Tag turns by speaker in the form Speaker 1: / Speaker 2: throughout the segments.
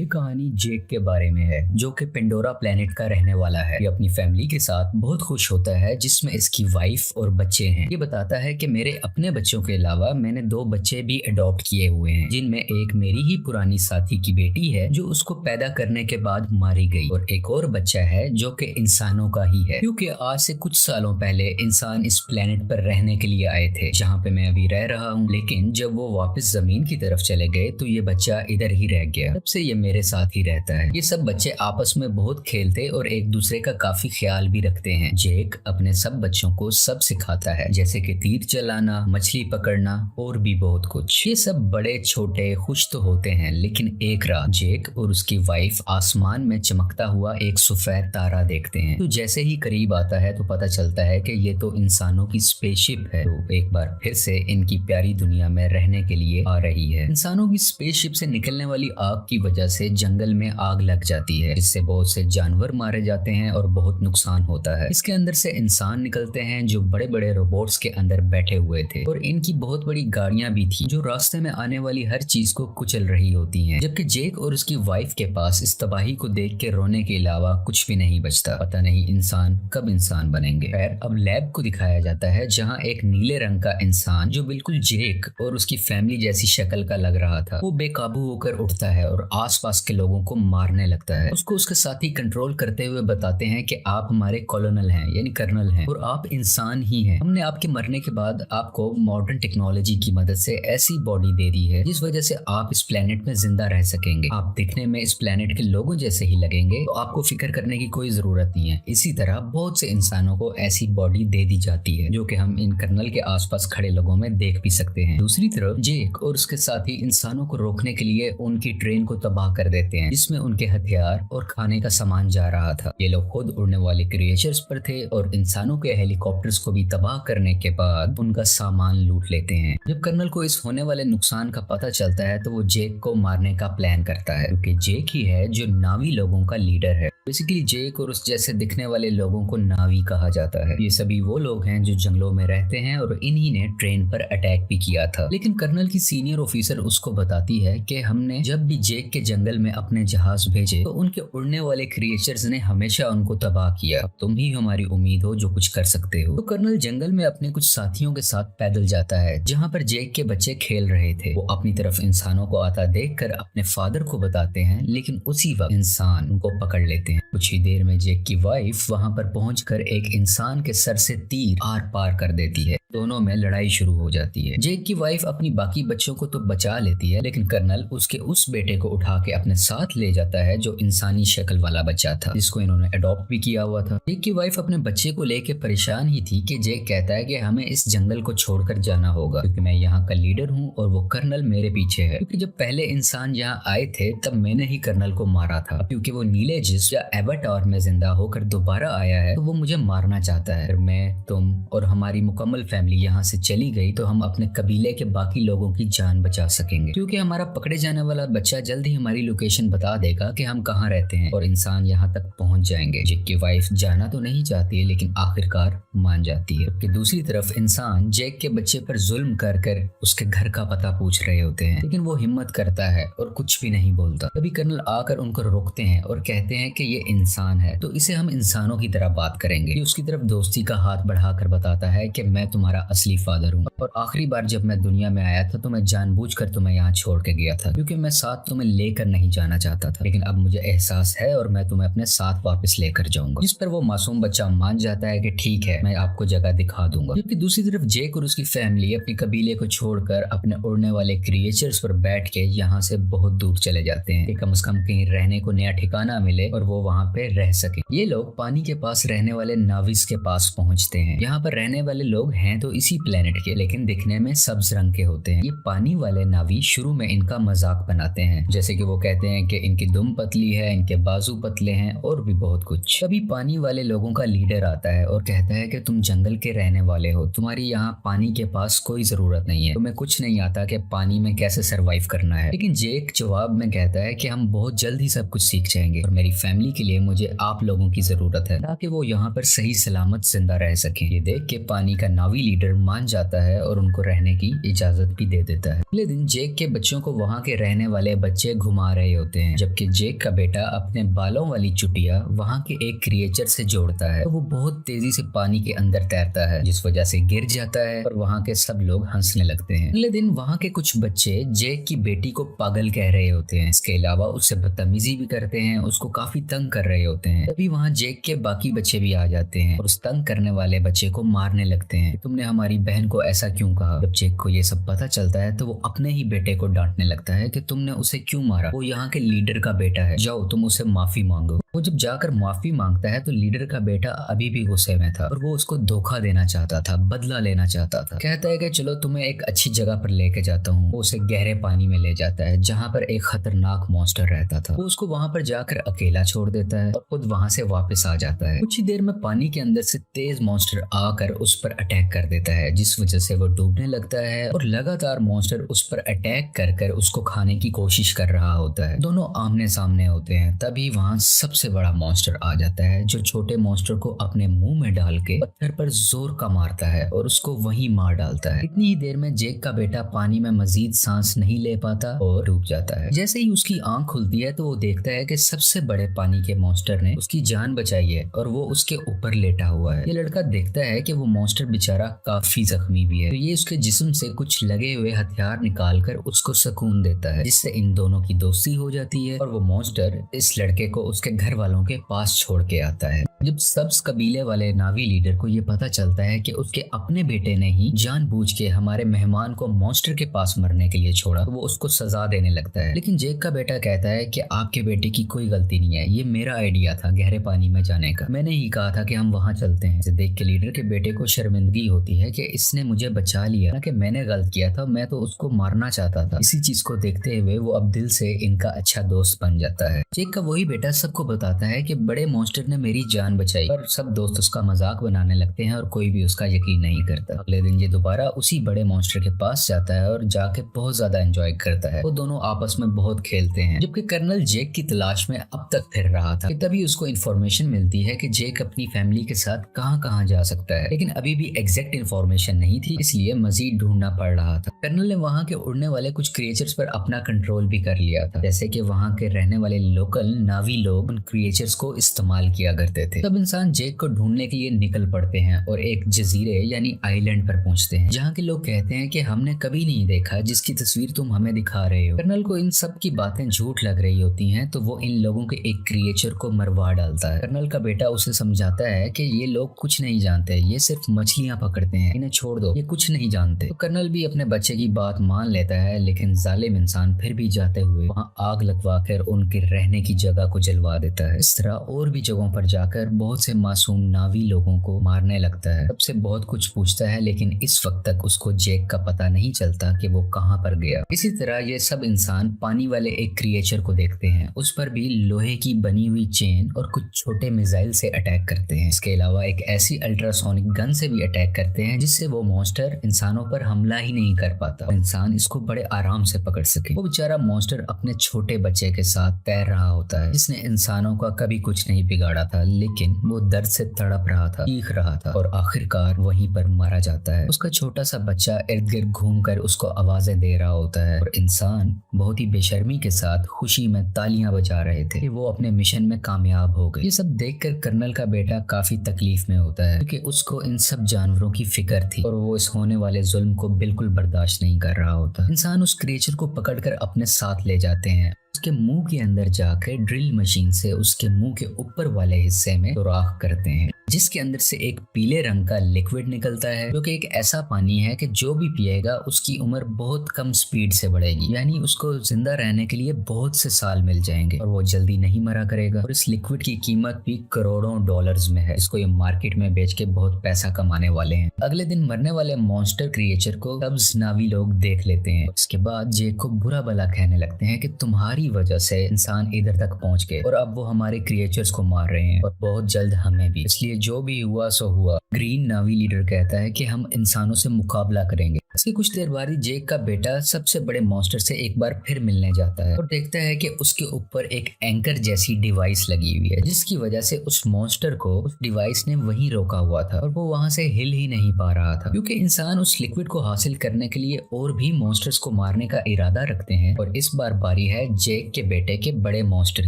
Speaker 1: ये कहानी जेक के बारे में है जो कि पेंडोरा प्लेनेट का रहने वाला है। ये अपनी फैमिली के साथ बहुत खुश होता है जिसमें इसकी वाइफ और बच्चे हैं। ये बताता है कि मेरे अपने बच्चों के अलावा मैंने 2 बच्चे भी अडॉप्ट किए हुए हैं, जिनमें एक मेरी ही पुरानी साथी की बेटी है जो उसको पैदा करने के बाद मारी गई, और एक और बच्चा है जो कि इंसानों का ही है, क्योंकि आज से कुछ सालों पहले इंसान इस प्लेनेट पर रहने के लिए आए थे जहाँ पे मैं अभी रह रहा हूँ। लेकिन जब वो वापस जमीन की तरफ चले गए तो ये बच्चा इधर ही रह गया। तब से ये मेरे साथ ही रहता है। ये सब बच्चे आपस में बहुत खेलते और एक दूसरे का काफी ख्याल भी रखते हैं। जेक अपने सब बच्चों को सब सिखाता है, जैसे कि तीर चलाना, मछली पकड़ना और भी बहुत कुछ। ये सब बड़े छोटे खुश तो होते हैं, लेकिन एक रात जेक और उसकी वाइफ आसमान में चमकता हुआ एक सफेद तारा देखते हैं। तो जैसे ही करीब आता है तो पता चलता है कि ये तो इंसानों की स्पेसशिप है, तो एक बार फिर से इनकी प्यारी दुनिया में रहने के लिए आ रही है। इंसानों की स्पेसशिप से निकलने वाली आग की वजह से जंगल में आग लग जाती है, जिससे बहुत से जानवर मारे जाते हैं और बहुत नुकसान होता है। इसके अंदर से इंसान निकलते हैं जो बड़े बड़े रोबोट्स के अंदर बैठे हुए थे, और इनकी बहुत बड़ी गाड़ियां भी थी जो रास्ते में आने वाली हर चीज को कुचल रही होती हैं। जबकि जेक और उसकी वाइफ के पास इस तबाही को देख के रोने के अलावा कुछ भी नहीं बचता। पता नहीं इंसान कब इंसान बनेंगे। खैर, अब लैब को दिखाया जाता है जहाँ एक नीले रंग का इंसान जो बिल्कुल जेक और उसकी फैमिली जैसी शक्ल का लग रहा था, वो बेकाबू होकर उठता है और आसपास के लोगों को मारने लगता है। उसको उसके साथी कंट्रोल करते हुए बताते हैं कि आप हमारे कॉलोनल हैं, यानी कर्नल हैं, और आप इंसान ही हैं। हमने आपके मरने के बाद आपको मॉडर्न टेक्नोलॉजी की मदद से ऐसी बॉडी दे दी है जिस वजह से आप इस प्लेनेट में जिंदा रह सकेंगे। आप दिखने में इस प्लेनेट के लोगों जैसे ही लगेंगे, तो आपको फिक्र करने की कोई जरूरत नहीं है। इसी तरह बहुत से इंसानों को ऐसी बॉडी दे दी जाती है जो कि हम इन कर्नल के आसपास खड़े लोगों में देख भी सकते हैं। दूसरी तरफ जेक और उसके साथी इंसानों को रोकने के लिए उनकी ट्रेन को तबाह कर देते हैं, जिसमें उनके हथियार और खाने का सामान जा रहा था। ये लोग खुद उड़ने वाले क्रिएचर्स पर थे और इंसानों के हेलीकॉप्टर्स को भी तबाह करने के बाद उनका सामान लूट लेते हैं। जब कर्नल को इस होने वाले नुकसान का पता चलता है तो वो जेक को मारने का प्लान करता है, क्योंकि जेक ही है जो नावी लोगों का लीडर है। बेसिकली जेक और उस जैसे दिखने वाले लोगों को नावी कहा जाता है। ये सभी वो लोग हैं जो जंगलों में रहते हैं और इन्हीं ने ट्रेन पर अटैक भी किया था। लेकिन कर्नल की सीनियर ऑफिसर उसको बताती है कि हमने जब भी जेक के जंगल में अपने जहाज भेजे तो उनके उड़ने वाले क्रिएचर्स ने हमेशा उनको तबाह किया। अब तुम ही हमारी उम्मीद हो जो कुछ कर सकते हो। तो कर्नल जंगल में अपने कुछ साथियों के साथ पैदल जाता है जहाँ पर जेक के बच्चे खेल रहे थे। वो अपनी तरफ इंसानों को आता देखकर अपने फादर को बताते हैं, लेकिन उसी वक्त इंसान उनको पकड़ लेते हैं। कुछ ही देर में जेक की वाइफ वहां पर पहुंचकर एक इंसान के सर से तीर आर पार कर देती है। दोनों में लड़ाई शुरू हो जाती है। जेक की वाइफ अपनी बाकी बच्चों को तो बचा लेती है, लेकिन कर्नल उसके उस बेटे को उठा के अपने साथ ले जाता है जो इंसानी शक्ल वाला बच्चा था, जिसको इन्होंने अडॉप्ट भी किया हुआ था। जेक की वाइफ अपने बच्चे को लेके परेशान ही थी कि जेक कहता है कि हमें इस जंगल को छोड़कर जाना होगा, क्योंकि मैं यहाँ का लीडर हूँ और वो कर्नल मेरे पीछे है। क्योंकि जब पहले इंसान यहाँ आए थे तब मैंने ही कर्नल को मारा था, क्योंकि वो नीले जिस्म या एवाटार में जिंदा होकर दोबारा आया है तो वो मुझे मारना चाहता है। मैं, तुम और हमारी मुकम्मल फैमिली यहाँ से चली गई तो हम अपने कबीले के बाकी लोगों की जान बचा सकेंगे, क्योंकि हमारा पकड़े जाने वाला बच्चा जल्द ही हमारी लोकेशन बता देगा कि हम कहाँ रहते हैं और इंसान यहाँ तक पहुँच जाएंगे। जेक की वाइफ जाना तो नहीं चाहती है, लेकिन आखिरकार मान जाती है। कि दूसरी तरफ इंसान जेक के बच्चे पर जुल्म कर कर उसके घर का पता पूछ रहे होते हैं, लेकिन वो हिम्मत करता है और कुछ भी नहीं बोलता। तभी कर्नल आकर उनको रोकते हैं और कहते हैं कि ये इंसान है तो इसे हम इंसानों की तरह बात करेंगे। ये उसकी तरफ दोस्ती का हाथ बढ़ाकर बताता है कि मैं तुम्हारा असली फादर हूँ, और आखिरी बार जब मैं दुनिया में आया था तो मैं जानबूझकर तुम्हें यहाँ छोड़ के गया था, क्योंकि मैं साथ तुम्हें लेकर नहीं जाना चाहता था, लेकिन अब मुझे एहसास है और मैं तुम्हें अपने साथ वापस लेकर जाऊंगा। जिस पर वो मासूम बच्चा मान जाता है कि ठीक है, मैं आपको जगह दिखा दूंगा। जबकि दूसरी तरफ जेक और उसकी फैमिली अपने कबीले को छोड़कर अपने उड़ने वाले क्रिएचर्स पर बैठ के यहाँ से बहुत दूर चले जाते हैं कि कम से कम कहीं रहने को नया ठिकाना मिले और वो वहाँ पे रह सके। ये लोग पानी के पास रहने वाले नाविस के पास पहुंचते हैं। यहाँ पर रहने वाले लोग हैं तो इसी प्लेनेट के, लेकिन दिखने में सब्ज रंग के होते हैं। ये पानी वाले नावी शुरू में इनका मजाक बनाते हैं, जैसे कि वो कहते हैं कि इनकी दुम पतली है, इनके बाजू पतले हैं और भी बहुत कुछ। तभी पानी वाले लोगों का लीडर आता है और कहता है कि तुम जंगल के रहने वाले हो, तुम्हारी यहाँ पानी के पास कोई जरूरत नहीं है, तुम्हें कुछ नहीं आता कि पानी में कैसे सरवाइव करना है। लेकिन जेक जवाब में कहता है कि हम बहुत जल्द ही सब कुछ सीख जाएंगे और मेरी फैमिली के लिए मुझे आप लोगों की जरूरत है ताकि वो यहाँ पर सही सलामत जिंदा रह सके। ये देख के पानी का नावी लीडर मान जाता है और उनको रहने की इजाजत भी दे देता है। अगले दिन जेक के बच्चों को वहाँ के रहने वाले बच्चे घुमा रहे होते हैं, जबकि जेक का बेटा अपने बालों वाली चुटिया वहाँ के एक क्रिएचर से जोड़ता है। तो वो बहुत तेजी से पानी के अंदर तैरता है, जिस वजह से गिर जाता है और वहाँ के सब लोग हंसने लगते हैं। अगले दिन वहाँ के कुछ बच्चे जेक की बेटी को पागल कह रहे होते हैं। इसके अलावा उससे बदतमीजी भी करते हैं, उसको काफी तंग कर रहे होते हैं। तभी वहाँ जेक के बाकी बच्चे भी आ जाते हैं और उस तंग करने वाले बच्चे को मारने लगते हैं। तुमने हमारी बहन को ऐसा क्यों कहा? जब जेक को ये सब पता चलता है तो वो अपने ही बेटे को डांटने लगता है कि तुमने उसे क्यों मारा, वो यहाँ के लीडर का बेटा है, जाओ तुम उसे माफी मांगो। वो जब जाकर माफी मांगता है तो लीडर का बेटा अभी भी गुस्से में था और वो उसको धोखा देना चाहता था, बदला लेना चाहता था। कहता है कि चलो तुम्हें एक अच्छी जगह पर लेके जाता हूँ। वो उसे गहरे पानी में ले जाता है जहाँ पर एक खतरनाक मॉन्स्टर रहता था। वो उसको वहाँ पर जाकर अकेला छोड़ देता है और खुद वहाँ से वापस आ जाता है। कुछ ही देर में पानी के अंदर से तेज मॉन्स्टर आकर उस पर अटैक कर देता है, जिस वजह से वो डूबने लगता है और लगातार मॉन्स्टर उस पर अटैक कर उसको खाने की कोशिश कर रहा होता है। दोनों आमने सामने होते हैं। तभी वहाँ सबसे बड़ा मॉन्स्टर आ जाता है, जो छोटे मॉन्स्टर को अपने मुंह में डाल के पत्थर पर जोर का मारता है और उसको वहीं मार डालता है। इतनी ही देर में जेक का बेटा पानी में मजीद सांस नहीं ले पाता और डूब जाता है। जैसे ही उसकी आंख खुलती है तो वो देखता है कि सबसे बड़े पानी के मॉन्स्टर ने उसकी जान बचाई है और वो उसके ऊपर लेटा हुआ है। ये लड़का देखता है कि वो मॉन्स्टर बेचारा काफी जख्मी भी है, तो ये उसके जिस्म से कुछ लगे हुए हथियार निकाल कर उसको सुकून देता है, जिससे इन दोनों की दोस्ती हो जाती है और वो मॉन्स्टर इस लड़के को उसके घर वालों के पास छोड़ के आता है। जब सब्ज कबीले वाले नावी लीडर को ये पता चलता है कि उसके अपने बेटे ने ही जानबूझ के हमारे मेहमान को मॉन्स्टर के पास मरने के लिए छोड़ा, तो वो उसको सजा देने लगता है। लेकिन जेक का बेटा कहता है कि आपके बेटे की कोई गलती नहीं है, ये मेरा आइडिया था गहरे पानी में जाने का, मैंने ही कहा था कि हम वहाँ चलते हैं। इसे देख के लीडर के बेटे को शर्मिंदगी होती है कि इसने मुझे बचा लिया, ना कि मैंने गलत किया था, मैं तो उसको मारना चाहता था। इसी चीज को देखते हुए वो अब दिल से इनका अच्छा दोस्त बन जाता है। जेक का वही बेटा सबको बताता है कि बड़े मॉन्स्टर ने मेरी जान बचाई, पर सब दोस्त उसका मजाक बनाने लगते हैं और कोई भी उसका यकीन नहीं करता। अगले दिन ये दोबारा उसी बड़े मॉन्स्टर के पास जाता है और जाके बहुत ज्यादा एंजॉय करता है। वो दोनों आपस में बहुत खेलते हैं, जबकि कर्नल जेक की तलाश में अब तक फिर रहा था। तभी उसको इन्फॉर्मेशन मिलती है कि जेक अपनी फैमिली के साथ कहाँ कहाँ जा सकता है, लेकिन अभी भी एग्जैक्ट इन्फॉर्मेशन नहीं थी, इसलिए मजीद ढूंढना पड़ रहा था। कर्नल ने वहाँ के उड़ने वाले कुछ क्रिएचर्स पर अपना कंट्रोल भी कर लिया था, जैसे कि वहाँ के रहने वाले लोकल नावी लोग उन क्रिएचर्स को इस्तेमाल किया करते थे। तब इंसान जेक को ढूंढने के लिए निकल पड़ते हैं और एक जजीरे यानी आइलैंड पर पहुंचते हैं, जहाँ के लोग कहते हैं कि हमने कभी नहीं देखा जिसकी तस्वीर तुम हमें दिखा रहे हो। कर्नल को इन सब की बातें झूठ लग रही होती हैं, तो वो इन लोगों के एक क्रिएचर को मरवा डालता है। कर्नल का बेटा उसे समझाता है कि ये लोग कुछ नहीं जानते, ये सिर्फ मछलियां पकड़ते हैं, इन्हें छोड़ दो, ये कुछ नहीं जानते। तो कर्नल भी अपने बच्चे की बात मान लेता है, लेकिन जालिम इंसान फिर भी जाते हुए वहाँ आग लगवा कर उनके रहने की जगह को जलवा देता है। इस तरह और भी जगहों पर जाकर बहुत से मासूम नावी लोगों को मारने लगता है। सबसे बहुत कुछ पूछता है, लेकिन इस वक्त तक उसको जेक का पता नहीं चलता कि वो कहाँ पर गया। इसी तरह ये सब इंसान पानी वाले एक क्रिएचर को देखते हैं, उस पर भी लोहे की बनी हुई चेन और कुछ छोटे मिसाइल से अटैक करते हैं। इसके अलावा एक ऐसी अल्ट्रासोनिक गन से भी अटैक करते हैं जिससे वो मॉन्स्टर इंसानों पर हमला ही नहीं कर पाता, इंसान इसको बड़े आराम से पकड़ सके। वो बेचारा मॉन्स्टर अपने छोटे बच्चे के साथ तैर रहा होता है, जिसने इंसानों का कभी कुछ नहीं बिगाड़ा था, लेकिन वो दर्द से तड़प रहा था, चीख रहा था और आखिरकार वहीं पर मारा जाता है। उसका छोटा सा बच्चा इर्द गिर्द घूमकर उसको आवाजें दे रहा होता है और इंसान बहुत ही बेशर्मी के साथ खुशी में तालियां बजा रहे थे कि वो अपने मिशन में कामयाब हो गए। ये सब देखकर कर्नल का बेटा काफी तकलीफ में होता है, क्योंकि उसको इन सब जानवरों की फिक्र थी और वो इस होने वाले जुल्म को बिल्कुल बर्दाश्त नहीं कर रहा होता। इंसान उस क्रिएचर को पकड़कर अपने साथ ले जाते हैं, उसके मुंह के अंदर जाकर ड्रिल मशीन से उसके मुंह के ऊपर वाले हिस्से में सुराख करते हैं, जिसके अंदर से एक पीले रंग का लिक्विड निकलता है, जो कि एक ऐसा पानी है कि जो भी पिएगा उसकी उम्र बहुत कम स्पीड से बढ़ेगी, यानी उसको जिंदा रहने के लिए बहुत से साल मिल जाएंगे और वो जल्दी नहीं मरा करेगा। और इस लिक्विड की कीमत भी करोड़ों डॉलर्स में है, इसको ये मार्केट में बेच के बहुत पैसा कमाने वाले हैं। अगले दिन मरने वाले मॉन्स्टर क्रिएचर को सब्ज नावी लोग देख लेते हैं। उसके बाद जेक को बुरा भला कहने लगते हैं कि तुम्हारी वजह से इंसान इधर तक पहुंच गए और अब वो हमारे क्रिएचर्स को मार रहे हैं और बहुत जल्द हमें भी, इसलिए जो भी हुआ सो हुआ। ग्रीन नावी लीडर कहता है कि हम इंसानों से मुकाबला करेंगे, इसके कुछ देर बाद ही जेक का बेटा सबसे बड़े मॉन्स्टर से एक बार फिर मिलने जाता है और देखता है कि उसके ऊपर एक एंकर जैसी डिवाइस लगी हुई है, जिसकी वजह से उस मॉन्स्टर को उस डिवाइस ने वहीं रोका हुआ था और वो वहां से हिल ही नहीं पा रहा था, क्योंकि इंसान उस लिक्विड को हासिल करने के लिए और भी मॉन्स्टर्स को मारने का इरादा रखते हैं। और इस बार बारी है जेक के बेटे के बड़े मॉन्स्टर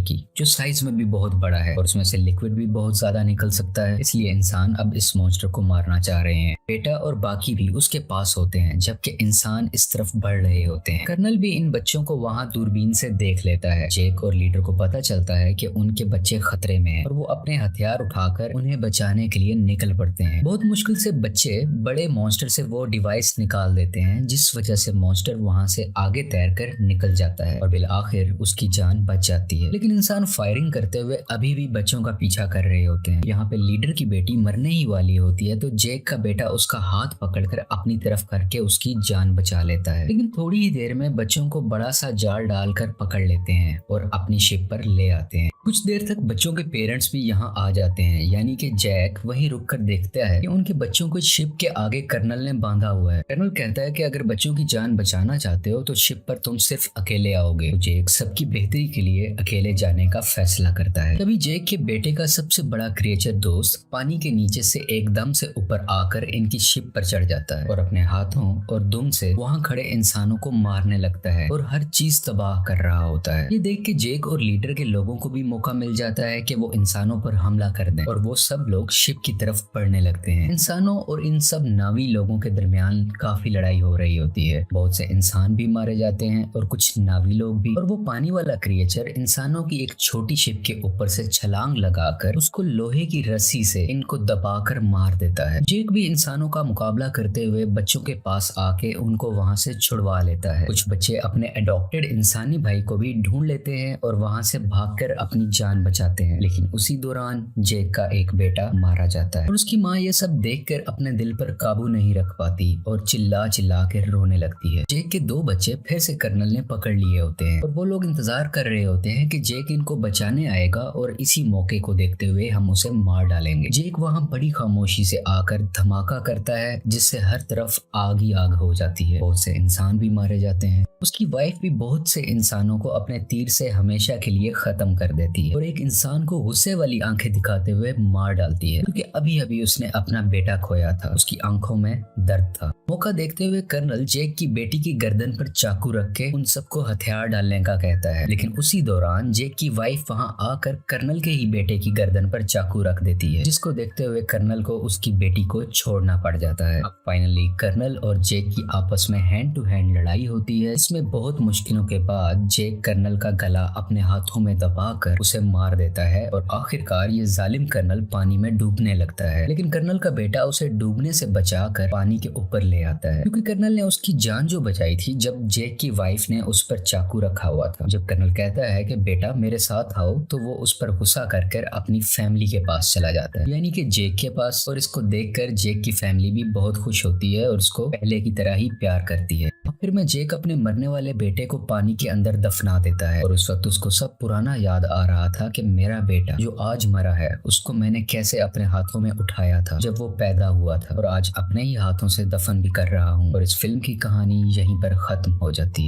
Speaker 1: की, जो साइज में भी बहुत बड़ा है और उसमें से लिक्विड भी बहुत ज्यादा निकल सकता है। इसलिए इंसान अब इस मॉन्स्टर को मारना चाह रहे हैं। बेटा और बाकी भी उसके पास होते हैं, जबकि इंसान इस तरफ बढ़ रहे होते हैं। कर्नल भी इन बच्चों को वहां दूरबीन से देख लेता है। जेक और लीडर को पता चलता है कि उनके बच्चे खतरे में हैं और वो अपने हथियार उठाकर उन्हें बचाने के लिए निकल पड़ते हैं। बहुत मुश्किल से बच्चे बड़े मॉन्स्टर से वो डिवाइस निकाल देते हैं, जिस वजह से मॉन्स्टर वहां से आगे तैरकर निकल जाता है और बिल आखिर उसकी जान बच जाती है। लेकिन इंसान फायरिंग करते हुए अभी भी बच्चों का पीछा कर रहे होते हैं। यहाँ पे लीडर की बेटी मरने ही वाली होती है, तो जेक का बेटा उसका हाथ पकड़कर अपनी तरफ करके उसकी जान बचा लेता है। लेकिन थोड़ी ही देर में बच्चों को बड़ा सा जाल डालकर पकड़ लेते हैं और अपनी शिप पर ले आते हैं। कुछ देर तक बच्चों के पेरेंट्स भी यहाँ आ जाते हैं, यानी कि जैक वहीं रुककर देखता है कि उनके बच्चों को शिप के आगे कर्नल ने बांधा हुआ है। कर्नल कहता है कि अगर बच्चों की जान बचाना चाहते हो तो शिप पर तुम सिर्फ अकेले आओगे। तो जेक सबकी बेहतरी के लिए अकेले जाने का फैसला करता है। तभी जेक के बेटे का सबसे बड़ा क्रिएचर दोस्त पानी के नीचे से एकदम से ऊपर आकर इनकी शिप पर चढ़ जाता है और अपने हाथों और दुम से वहां खड़े इंसानों को मारने लगता है और हर चीज तबाह कर रहा होता है। ये देख के जेक और लीडर के लोगों को भी मौका मिल जाता है कि वो इंसानों पर हमला कर दें और वो सब लोग शिप की तरफ बढ़ने लगते हैं। इंसानों और इन सब नावी लोगों के दरमियान काफी लड़ाई हो रही होती है। बहुत से इंसान भी मारे जाते हैं और कुछ नावी लोग भी। और वो पानी वाला क्रिएचर इंसानों की एक छोटी शिप के ऊपर से छलांग लगाकर उसको लोहे की रस्सी से इनको दबाकर मार देता है। जेक भी इंसानों का मुकाबला करते हुए बच्चों के पास आके उनको वहां से छुड़वा लेता है। कुछ बच्चे अपने अडॉप्टेड इंसानी भाई को भी ढूंढ लेते हैं और वहां से भागकर अपनी जान बचाते हैं। लेकिन उसी दौरान जेक का एक बेटा मारा जाता है और उसकी माँ ये सब देखकर अपने दिल पर काबू नहीं रख पाती और चिल्ला चिल्ला कर रोने लगती है। जेक के दो बच्चे फिर से कर्नल ने पकड़ लिए होते हैं और वो लोग इंतजार कर रहे होते हैं कि जेक इनको बचाने आएगा और इसी मौके को देखते हुए हम उसे मार डालेंगे। जेक वहां बड़ी खामोशी से आकर धमाका करता है, जिससे हर तरफ आग ही आग हो जाती है। बहुत से इंसान भी मारे जाते हैं। उसकी वाइफ भी बहुत से इंसानों को अपने तीर से हमेशा के लिए खत्म कर देती है और एक इंसान को गुस्से वाली आंखें दिखाते हुए मार डालती है, क्योंकि अभी अभी उसने अपना बेटा खोया था। उसकी आंखों में दर्द था। मौका देखते हुए कर्नल जेक की बेटी की गर्दन पर चाकू रख के उन सबको हथियार डालने का कहता है। लेकिन उसी दौरान जेक की वाइफ वहां आकर कर्नल के ही बेटे की गर्दन पर चाकू रख देती है, जिसको देखते हुए कर्नल को उसकी बेटी को छोड़ना पड़ जाता है। अब फाइनली कर्नल और जेक की आपस में हैंड टू हैंड लड़ाई होती है। इसमें बहुत मुश्किलों के बाद जेक कर्नल का गला अपने हाथों में दबाकर उसे मार देता है और आखिरकार ये जालिम कर्नल पानी में डूबने लगता है। लेकिन कर्नल का बेटा उसे डूबने से बचाकर पानी के ऊपर ले आता है, क्योंकि कर्नल ने उसकी जान जो बचाई थी जब जेक की वाइफ ने उस पर चाकू रखा हुआ था। जब कर्नल कहता है कि बेटा मेरे साथ आओ, तो वो उस पर गुस्सा कर अपनी फैमिली के पास चला जाता है, यानी कि जेक के पास। और इसको देखकर जेक की फैमिली भी बहुत खुश होती है और उसको पहले की तरह ही प्यार करती है। फिर में जेक अपने मरने वाले बेटे को पानी के अंदर दफना देता है और उस वक्त उसको सब पुराना याद आ रहा था कि मेरा बेटा जो आज मरा है उसको मैंने कैसे अपने हाथों में उठाया था जब वो पैदा हुआ था, और आज अपने ही हाथों से दफन भी कर रहा हूँ। और इस फिल्म की कहानी यहीं पर खत्म हो जाती है।